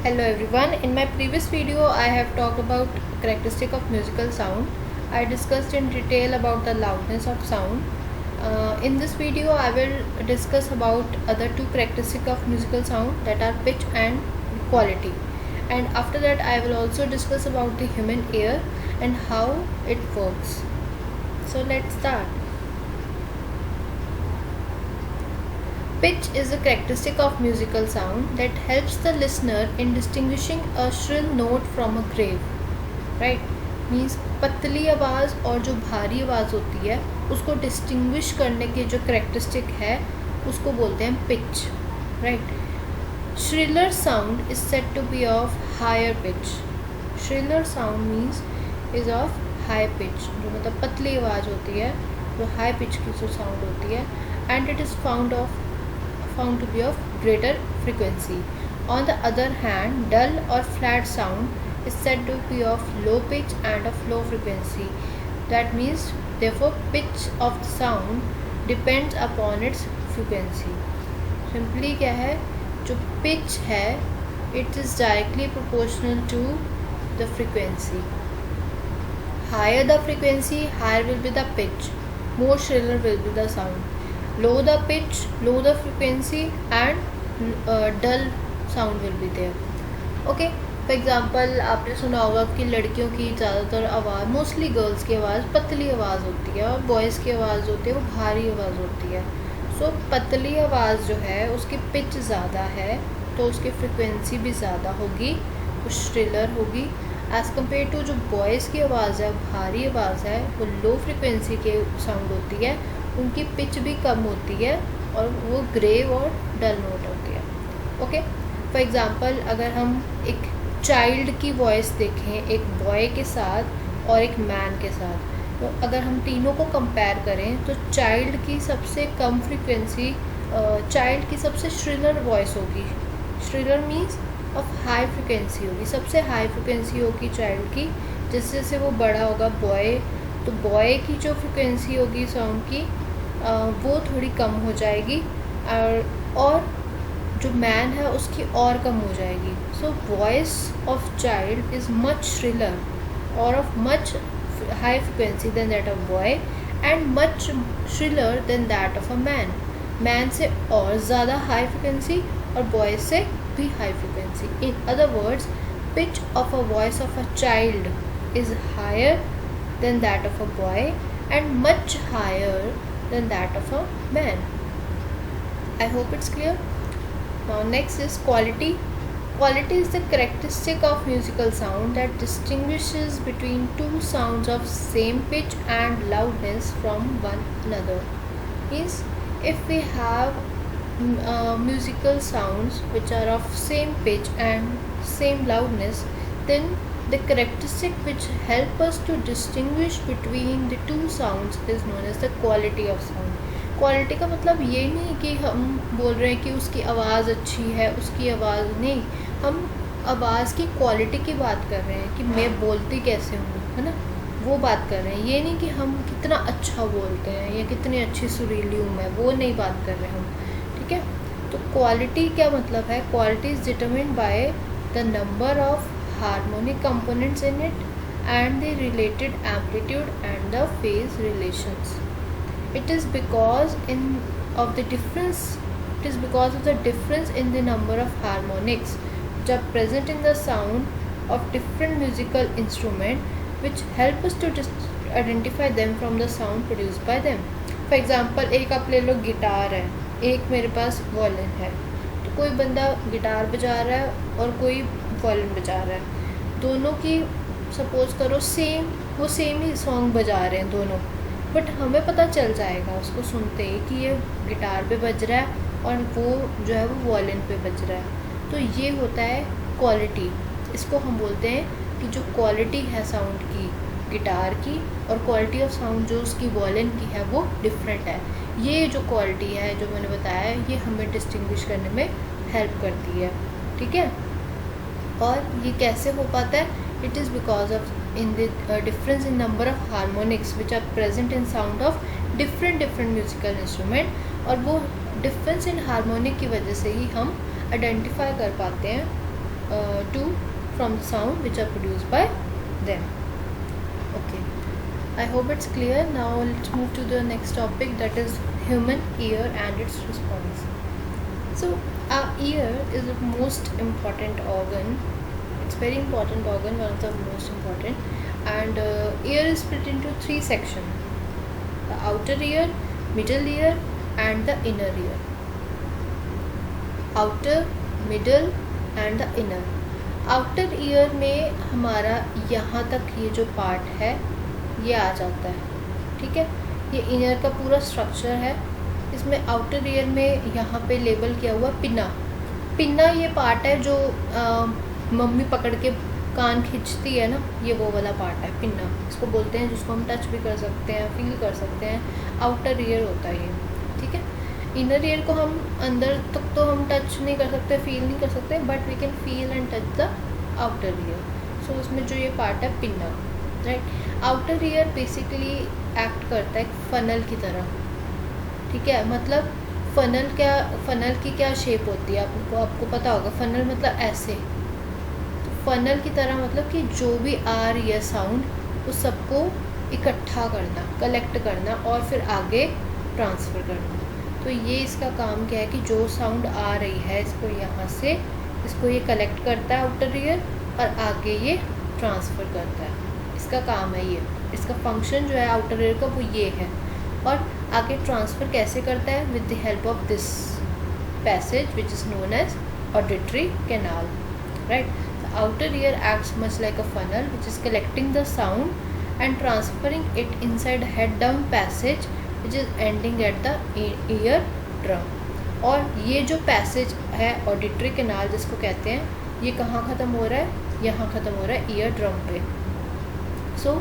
Hello everyone. In my previous video I have talked about characteristic of musical sound. I discussed in detail about the loudness of sound. In this video I will discuss about other two characteristic of musical sound, that are pitch and quality. And after that I will also discuss about the human ear and how it works. So let's start. Pitch is a characteristic of musical sound that helps the listener in distinguishing a shrill note from a grave. Right? Means पतली आवाज़ और जो भारी आवाज़ होती है उसको distinguish करने के जो करेक्टरिस्टिक है उसको बोलते हैं pitch. Right. Shriller sound is said to be of higher pitch. Shriller sound means is of high pitch. जो मतलब पतली आवाज़ होती है, जो high pitch की जो sound होती है, and it is found to be of greater frequency. On the other hand, dull or flat sound is said to be of low pitch and of low frequency. That means, therefore, pitch of the sound depends upon its frequency. Simply क्या है, जो pitch है, it is directly proportional to the frequency. Higher the frequency, higher will be the pitch. More shriller will be the sound. Low the pitch, low the frequency, and dull sound will be there. Okay. For example, आपने सुना होगा कि लड़कियों की ज़्यादातर आवाज़, mostly girls की आवाज़ पतली आवाज़ होती है और बॉयज़ की आवाज़ होती है वो भारी आवाज़ होती है. सो पतली आवाज़ जो है उसकी पिच ज़्यादा है तो उसकी फ्रिक्वेंसी भी ज़्यादा होगी, वो श्रिलर होगी. एज़ कम्पेयर टू जो बॉयज़ की आवाज़ है, भारी आवाज़ है, वो लो फ्रिक्वेंसी के साउंड होती है, उनकी पिच भी कम होती है और वो ग्रेव और डल नोट होती है. ओके. फॉर एग्ज़ाम्पल, अगर हम एक चाइल्ड की वॉइस देखें एक बॉय के साथ और एक मैन के साथ, तो अगर हम तीनों को कंपेयर करें तो चाइल्ड की सबसे कम फ्रिक्वेंसी, चाइल्ड की सबसे श्रिलर वॉइस होगी. श्रिलर मीन्स ऑफ हाई फ्रिक्वेंसी होगी, सबसे हाई फ्रिक्वेंसी होगी चाइल्ड की. जैसे जैसे वो बड़ा होगा बॉय, तो बॉय की जो फ्रिक्वेंसी होगी साउंड की वो थोड़ी कम हो जाएगी और जो मैन है उसकी और कम हो जाएगी. So voice of child is much shriller और of much high frequency than that of boy and much shriller than that of a man. Man से और ज़्यादा हाई फ्रिक्वेंसी और बॉय से भी high frequency. In other words, pitch of a voice of a child is higher than that of a boy and much higher than that of a man. I hope it's clear. Now next is quality. Quality is the characteristic of musical sound that distinguishes between two sounds of same pitch and loudness from one another. Means if we have musical sounds which are of same pitch and same loudness, then the characteristic which help us to distinguish between the two sounds is known as the quality of sound. Quality का मतलब ये नहीं कि हम बोल रहे हैं कि उसकी आवाज़ अच्छी है, उसकी आवाज़ नहीं, हम आवाज़ की क्वालिटी की बात कर रहे हैं कि मैं बोलती कैसे हूँ, है ना, वो बात कर रहे हैं. ये नहीं कि हम कितना अच्छा बोलते हैं या कितनी अच्छी सुरीली हूँ मैं, वो नहीं बात कर रहे हम. ठीक है. तो क्वालिटी क्या मतलब है? Quality is determined by the number of harmonic components in it and the related amplitude and the phase relations. It is because of the difference in the number of harmonics which are present in the sound of different musical instrument which help us to identify them from the sound produced by them. For example, एक आप ले लो guitar है, एक मेरे पास violin है, तो कोई बंदा गिटार बजा रहा है और कोई वॉयलिन बजा रहा है. दोनों की सपोज़ करो वो सेम ही सॉन्ग बजा रहे हैं दोनों, बट हमें पता चल जाएगा उसको सुनते ही कि ये गिटार पे बज रहा है और वो जो है वो वॉयलिन पे बज रहा है. तो ये होता है क्वालिटी. इसको हम बोलते हैं कि जो क्वालिटी है साउंड की गिटार की और क्वालिटी ऑफ साउंड जो उसकी वॉयलिन की है वो डिफरेंट है. ये जो क्वालिटी है जो मैंने बताया ये हमें डिस्टिंग्विश करने में हेल्प करती है. ठीक है. और ये कैसे हो पाता है? It is because of in the difference in number of harmonics which are present in sound of different musical instrument. और वो डिफरेंस इन हारमोनिक की वजह से ही हम आइडेंटिफाई कर पाते हैं to from the sound which are produced by them. Okay, I hope it's clear. Now let's move to the next topic, that is human ear and its response. So our ear is the most important organ. It's very important organ, one of the most important. And ear is split into three sections: the outer ear, middle ear and the inner ear. Outer, middle and the inner. Outer ear में हमारा यहाँ तक ये जो part है ये आ जाता है, ठीक है। ये इनर का पूरा स्ट्रक्चर है। इसमें आउटर ईयर में यहाँ पे लेबल किया हुआ पिन्ना। पिन्ना ये पार्ट है जो मम्मी पकड़ के कान खींचती है ना, ये वो वाला पार्ट है पिन्ना, इसको बोलते हैं, जिसको हम टच भी कर सकते हैं, फील कर सकते हैं। आउटर ईयर होता है ये, ठीक है। इनर ईयर को हम अंदर तक तो हम टच नहीं कर सकते, फील नहीं कर सकते, but we can feel and touch the outer ear. So उसमें जो ये पार्ट है pinna, right. Outer ear basically act करता है एक फनल की तरह, ठीक है। मतलब फनल की क्या शेप होती है आपको पता होगा। फनल मतलब ऐसे, तो फनल की तरह मतलब कि जो भी आ रही है साउंड उस सबको इकट्ठा करना, कलेक्ट करना और फिर आगे ट्रांसफ़र करना। तो ये इसका काम क्या है कि जो साउंड आ रही है इसको यहाँ से इसको ये कलेक्ट करता है आउटर ईयर और आगे ये ट्रांसफ़र करता है। इसका काम है ये, इसका फंक्शन जो है आउटर ईयर का वो ये है। और आगे ट्रांसफ़र कैसे करता है? With the help of this passage which is known as auditory canal, right. The outer ear acts much like a funnel which is collecting the sound and transferring it inside head down passage which is ending at the ear drum. और ये जो passage है auditory canal जिसको कहते हैं, ये कहाँ ख़त्म हो रहा है? यहाँ ख़त्म हो रहा है ईयर ड्रम पे। सो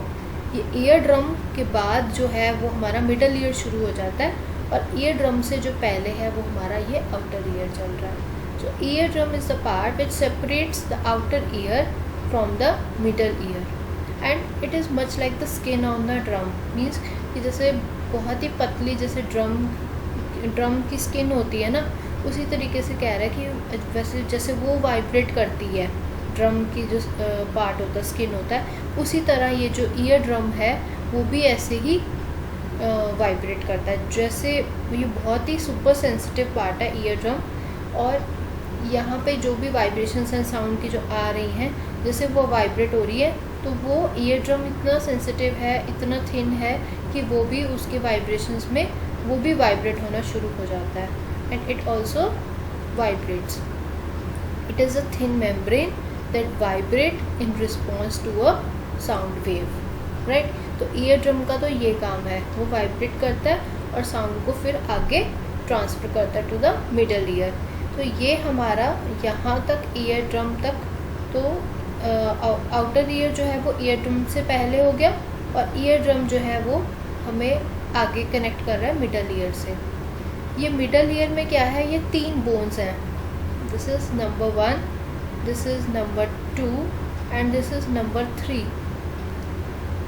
ये ईयर ड्रम के बाद जो है वो हमारा मिडल ईयर शुरू हो जाता है और ईयर ड्रम से जो पहले है वो हमारा ये आउटर ईयर चल रहा है। So ear drum is the part which separates the outer ear from the middle ear and it is much like the skin on the drum. Means कि जैसे बहुत ही पतली जैसे ड्रम की स्किन होती है ना, उसी तरीके से कह रहा है कि वैसे जैसे वो वाइब्रेट करती है ड्रम की जो पार्ट होता है, स्किन होता है, उसी तरह ये जो ईयर ड्रम है वो भी ऐसे ही वाइब्रेट करता है। जैसे ये बहुत ही सुपर सेंसिटिव पार्ट है ईयर ड्रम। और यहाँ पे जो भी वाइब्रेशंस हैं साउंड की जो आ रही हैं, जैसे वो वाइब्रेट हो रही है तो वो ईयर ड्रम इतना सेंसिटिव है, इतना थिन है कि वो भी उसके वाइब्रेशंस में वो भी वाइब्रेट होना शुरू हो जाता है। And it also vibrates. It is a thin membrane that vibrate in response to a sound wave, right. तो ईयर ड्रम का तो ये काम है, वो वाइब्रेट करता है और साउंड को फिर आगे ट्रांसफ़र करता है टू द मिडल ईयर। तो ये हमारा यहाँ तक ईयर ड्रम तक, तो आउटर ईयर जो है वो ईयर ड्रम से पहले हो गया और ईयर ड्रम जो है वो हमें आगे कनेक्ट कर रहा है मिडल ईयर से। ये मिडल ईयर में क्या है? ये 3 बोन्स हैं। This is number 1, this is number 2 and this is number 3,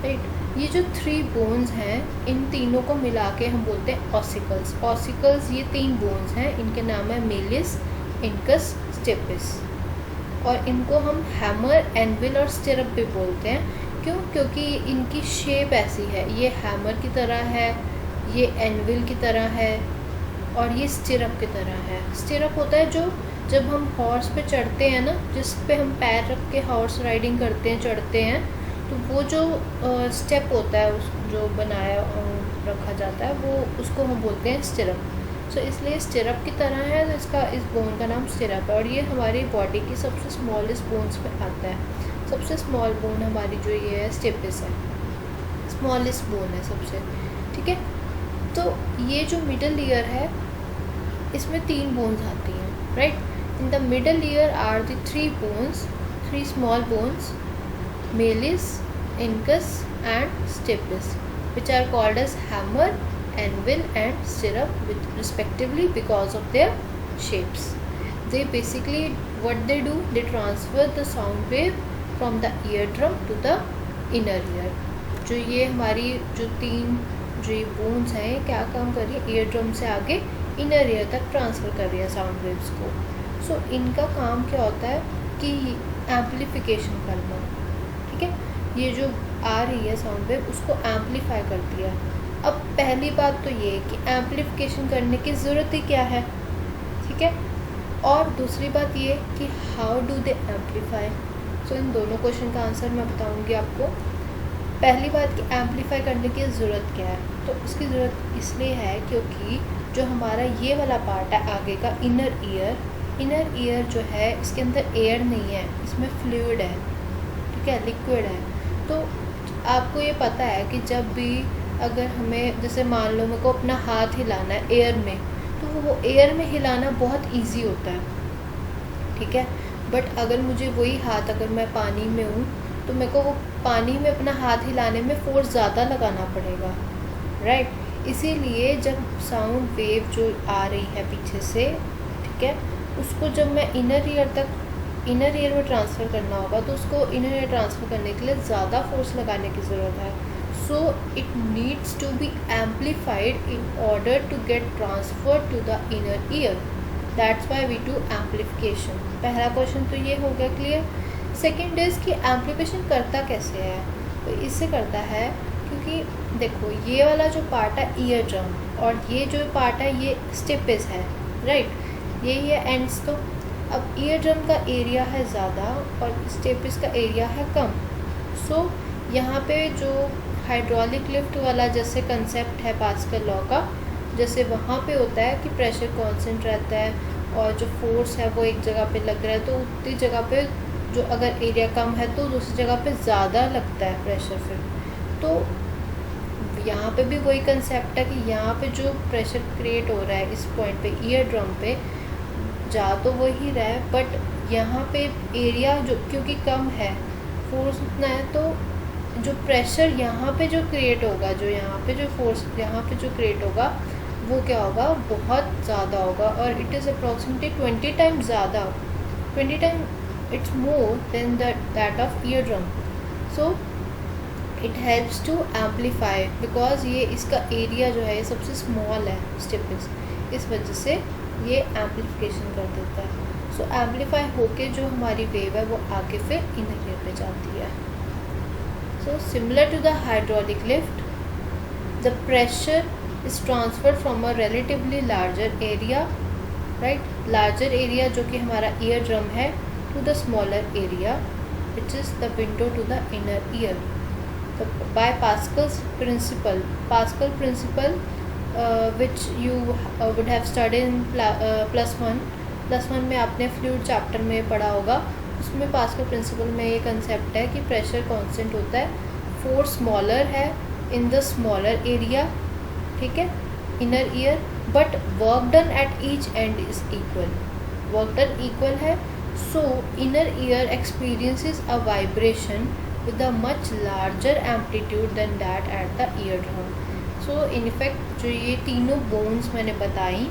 right. ये जो 3 बोन्स हैं इन तीनों को मिला के हम बोलते हैं ऑसिकल्स। ऑसिकल्स ये 3 बोन्स हैं, इनके नाम है मेलिस, इनकस, स्टेपिस। और इनको हम हैमर, एनविल और स्टिरअप भी बोलते हैं। क्यों? क्योंकि इनकी शेप ऐसी है, ये हैमर की तरह है, ये एनविल की तरह है और ये स्टिरअप की तरह है। स्टिरअप होता है जो जब हम हॉर्स पे चढ़ते हैं ना, जिस पे हम पैर रख के हॉर्स राइडिंग करते हैं, चढ़ते हैं, तो वो जो स्टेप होता है उस जो बनाया रखा जाता है वो उसको हम बोलते हैं स्टिरअप। सो इसलिए स्टिरअप की तरह है, तो इसका इस बोन का नाम स्टिरअप है। और ये हमारी बॉडी की सबसे स्मॉलेस्ट बोन्स में आता है। सबसे स्मॉल बोन हमारी जो ये है स्टेपिस है, स्मॉलेस्ट बोन है सबसे, ठीक है। तो ये जो मिडल ईयर है इसमें 3 बोन्स आती हैं, right. In the middle ear are the 3 bones, 3 small bones, malleus, incus and stapes, which are called as hammer, anvil and stirrup with respectively because of their shapes. They basically what they do, they transfer the sound wave from the eardrum to the inner ear. जो ये हमारी जो 3 जो ये bones हैं क्या काम कर रही है? ईयर ड्रम से आगे इनर ईयर तक ट्रांसफ़र कर रही है साउंड वेव्स को। सो इनका काम क्या होता है उसकी एम्पलीफिकेशन करना, ठीक है। ये जो आ रही है साउंड वेव उसको एम्पलीफाई करती है। अब पहली बात तो ये कि एम्पलीफिकेशन करने की ज़रूरत ही क्या है, ठीक है। और दूसरी बात ये कि हाउ डू दे एम्पलीफाई। सो इन दोनों क्वेश्चन का आंसर मैं बताऊंगी आपको। पहली बात कि एम्पलीफाई करने की ज़रूरत क्या है, तो उसकी ज़रूरत इसलिए है क्योंकि जो हमारा ये वाला पार्ट है आगे का इनर ईयर जो है इसके अंदर एयर नहीं है, इसमें फ्लूइड है, ठीक है, लिक्विड है। तो आपको ये पता है कि जब भी अगर हमें जैसे मान लो मेरे को अपना हाथ हिलाना है एयर में, तो वो एयर में हिलाना बहुत इजी होता है, ठीक है। बट अगर मुझे वही हाथ अगर मैं पानी में हूँ तो मेरे को वो पानी में अपना हाथ हिलाने में फ़ोर्स ज़्यादा लगाना पड़ेगा, राइट। इसीलिए जब साउंड वेव जो आ रही है पीछे से, ठीक है, उसको जब मैं इनर ईयर में ट्रांसफ़र करना होगा तो उसको इनर ईयर ट्रांसफ़र करने के लिए ज़्यादा फोर्स लगाने की ज़रूरत है। So it needs to be amplified in order to get transfer to the inner ear, that's why we do amplification. पहला क्वेश्चन तो ये हो गया क्लियर। सेकेंड इज़ कि एम्पलीफिकेशन करता कैसे है, तो इससे करता है क्योंकि देखो ये वाला जो पार्ट है ईयर ड्रम और ये जो पार्ट है ये स्टिपेस है, राइट, यही है एंड्स। तो अब ईयर ड्रम का एरिया है ज़्यादा और स्टेपिस का एरिया है कम। सो यहाँ पे जो हाइड्रोलिक लिफ्ट वाला जैसे कंसेप्ट है पास्कल लॉ का, जैसे वहाँ पे होता है कि प्रेशर कांस्टेंट रहता है और जो फोर्स है वो एक जगह पे लग रहा है, तो उतनी जगह पे जो अगर एरिया कम है तो दूसरी जगह पे ज़्यादा लगता है प्रेशर फिर। तो यहाँ पे भी वही कंसेप्ट है कि यहाँ पे जो प्रेशर क्रिएट हो रहा है इस पॉइंट पे ईयर ड्रम पे जा तो वही रहा है, बट यहाँ पे एरिया जो क्योंकि कम है, फोर्स उतना है, तो जो प्रेशर यहाँ पे जो क्रिएट होगा, जो यहाँ पे जो फोर्स यहाँ पे जो क्रिएट होगा वो क्या होगा, बहुत ज़्यादा होगा। और इट इज़ अप्रॉक्सीमेटली 20 टाइम्स ज़्यादा, 20 time it's more than that of ear drum. So it helps to amplify because ये इसका एरिया जो है ये सबसे स्मॉल है स्टिपेस, इस वजह से ये एम्पलीफिकेशन कर देता है। सो एम्पलीफाई होके जो हमारी वेव है वो आगे फिर इनर ईयर पे जाती है। So similar to the hydraulic lift, the pressure is transferred from a relatively larger area, right, larger area जो कि हमारा ईयर ड्रम है, to the smaller area which is the window to the inner ear. तो by Pascal's principle, which you would have studied in +1 में आपने fluid chapter में पढ़ा होगा, उसमें पास्कल प्रिंसिपल में ये कंसेप्ट है कि प्रेशर कांस्टेंट होता है, फोर्स स्मॉलर है इन द स्मॉलर एरिया, ठीक है, inner ear, but work done at each end is equal, work done equal है। So inner ear experiences a vibration with a much larger amplitude than that at the ear drum. So in effect जो ये तीनों bones मैंने बताई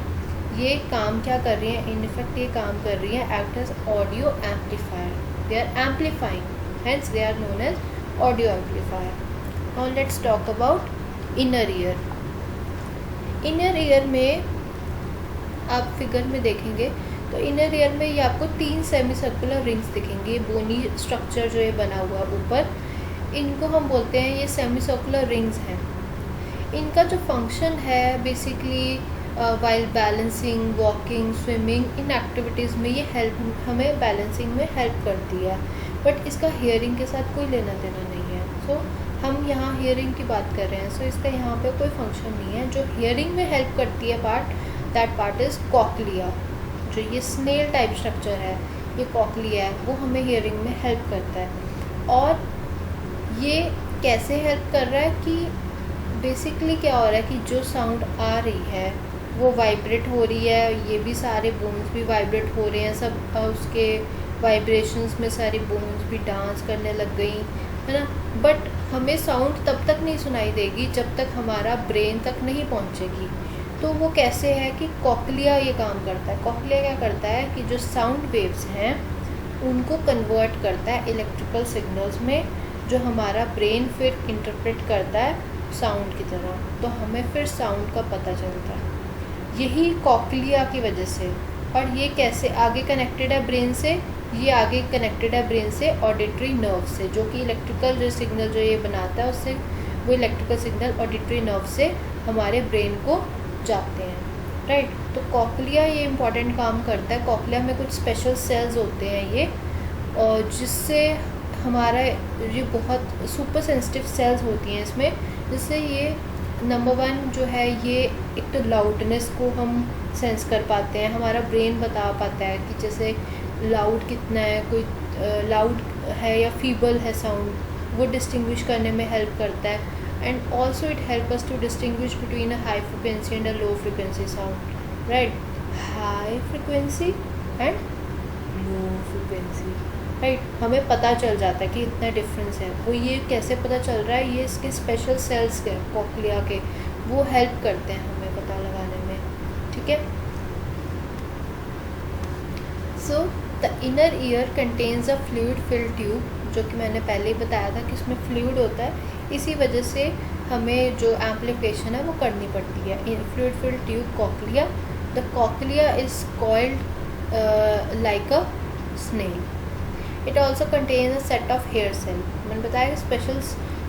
ये काम क्या कर रही हैं, इन इफेक्ट ये काम कर रही हैं act as audio amplifier, they are amplifying, hence they are known as audio amplifier. Now let's talk about inner ear. Inner ear में आप फिगर में देखेंगे तो इनर ईयर में ये आपको 3 सेमी सर्कुलर रिंग्स दिखेंगे, बोनी स्ट्रक्चर जो ये बना हुआ ऊपर, इनको हम बोलते हैं ये सेमी सर्कुलर रिंग्स हैं। इनका जो फंक्शन है basically while balancing, walking, swimming, इन एक्टिविटीज़ में ये हमें बैलेंसिंग में हेल्प करती है, बट इसका हियरिंग के साथ कोई लेना देना नहीं है। सो हम यहाँ हियरिंग की बात कर रहे हैं, सो इसका यहाँ पे कोई फंक्शन नहीं है। जो हियरिंग में हेल्प करती है part, that part is cochlea, जो ये स्नेल टाइप स्ट्रक्चर है, ये कॉकलिया है, वो हमें हियरिंग में हेल्प करता है। और ये कैसे हेल्प कर रहा है कि बेसिकली क्या हो रहा है कि जो साउंड आ रही है वो वाइब्रेट हो रही है, ये भी सारे बोन्स भी वाइब्रेट हो रहे हैं, सब उसके वाइब्रेशंस में सारी बोन्स भी डांस करने लग गई, है ना। बट हमें साउंड तब तक नहीं सुनाई देगी जब तक हमारा ब्रेन तक नहीं पहुंचेगी। तो वो कैसे है कि कॉकलिया ये काम करता है। कॉकलिया क्या करता है कि जो साउंड वेव्स हैं उनको कन्वर्ट करता है इलेक्ट्रिकल सिग्नल्स में, जो हमारा ब्रेन फिर इंटरप्रेट करता है साउंड की तरह, तो हमें फिर साउंड का पता चलता है, यही कॉकलिया की वजह से। और ये कैसे आगे कनेक्टेड है ब्रेन से, ये आगे कनेक्टेड है ब्रेन से ऑडिटरी नर्व से, जो कि इलेक्ट्रिकल जो सिग्नल जो ये बनाता है उससे वो इलेक्ट्रिकल सिग्नल ऑडिटरी नर्व से हमारे ब्रेन को जाते हैं, राइट। तो कॉकलिया ये इंपॉर्टेंट काम करता है। कॉकलिया में कुछ स्पेशल सेल्स होते हैं ये, और जिससे हमारा ये बहुत सुपर सेंसिटिव सेल्स होती हैं इसमें, जिससे ये नंबर 1 जो है ये एक तो लाउडनेस को हम सेंस कर पाते हैं, हमारा ब्रेन बता पाता है कि जैसे लाउड कितना है, कोई लाउड है या फीबल है साउंड, वो डिस्टिंग्विश करने में हेल्प करता है। And also it help us to distinguish between a high frequency and a low frequency sound, right. High frequency and low frequency, right. हमें पता चल जाता है कि इतना डिफरेंस है। वो ये कैसे पता चल रहा है, ये इसके स्पेशल सेल्स के कॉकलिया के वो हेल्प करते हैं हमें पता लगाने में, ठीक है। So the inner year contains a fluid filled tube, जो कि मैंने पहले ही बताया था कि इसमें फ्लूइड होता है, इसी वजह से हमें जो एम्प्लीफिकेशन है वो करनी पड़ती है। Fluid filled tube cochlea, the cochlea is called like a snail. It also contain a set of hair cell. मैंने बताया कि स्पेशल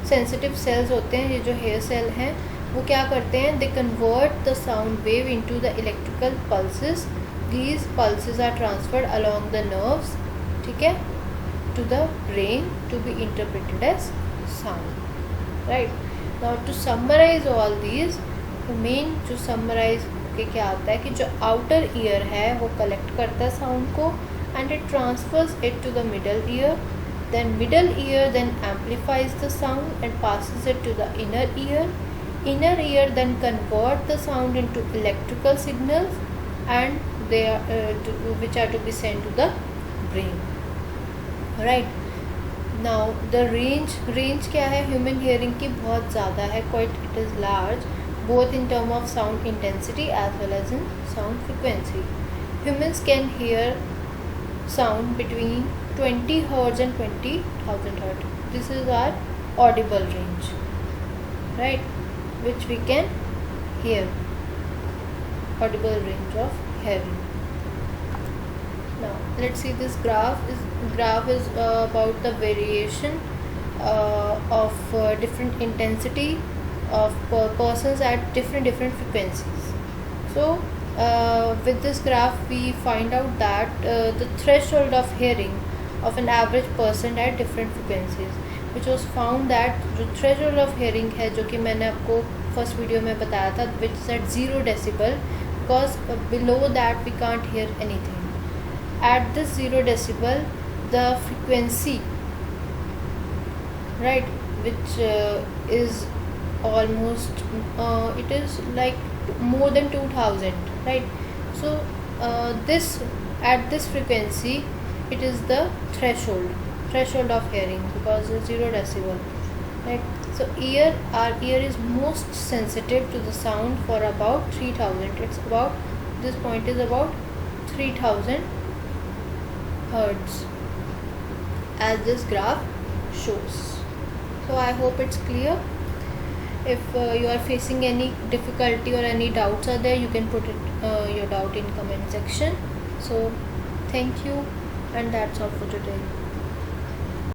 सेंसिटिव सेल्स होते हैं, ये जो हेयर सेल हैं वो क्या करते हैं, they convert the sound wave into the electrical pulses. These pulses are transferred along the nerves, ठीक है, to the brain to be interpreted as sound, right. Now to summarize all these, main जो summarize के क्या आता है कि जो outer ear है वो कलेक्ट करता है साउंड को and it transfers it to the middle ear, then middle ear then amplifies the sound and passes it to the inner ear then convert the sound into electrical signals and they are which are to be sent to the brain, right। now the range क्या है human hearing की, बहुत ज़्यादा है, quite it is large both in term of sound intensity as well as in sound frequency. Humans can hear sound between 20 hertz and 20,000 hertz. This is our audible range, right, which we can hear, audible range of hearing. Now let's see this graph is about the variation of different intensity of persons at different frequencies. So with this graph we find out that the threshold of hearing of an average person at different frequencies, which was found that जो threshold of hearing है, जो कि मैंने आपको first video में बताया था, which is at 0 decibel, because below that we can't hear anything. At this 0 decibel the frequency, right, which is almost it is like more than 2000, right. So this at this frequency it is the threshold of hearing, because it's 0 decibel, right. So our ear is most sensitive to the sound for about 3000. It's about, this point is about 3000 hertz as this graph shows. So I hope it's clear. If you are facing any difficulty or any doubts are there, you can put it your doubt in comment section. So thank you, and that's all for today.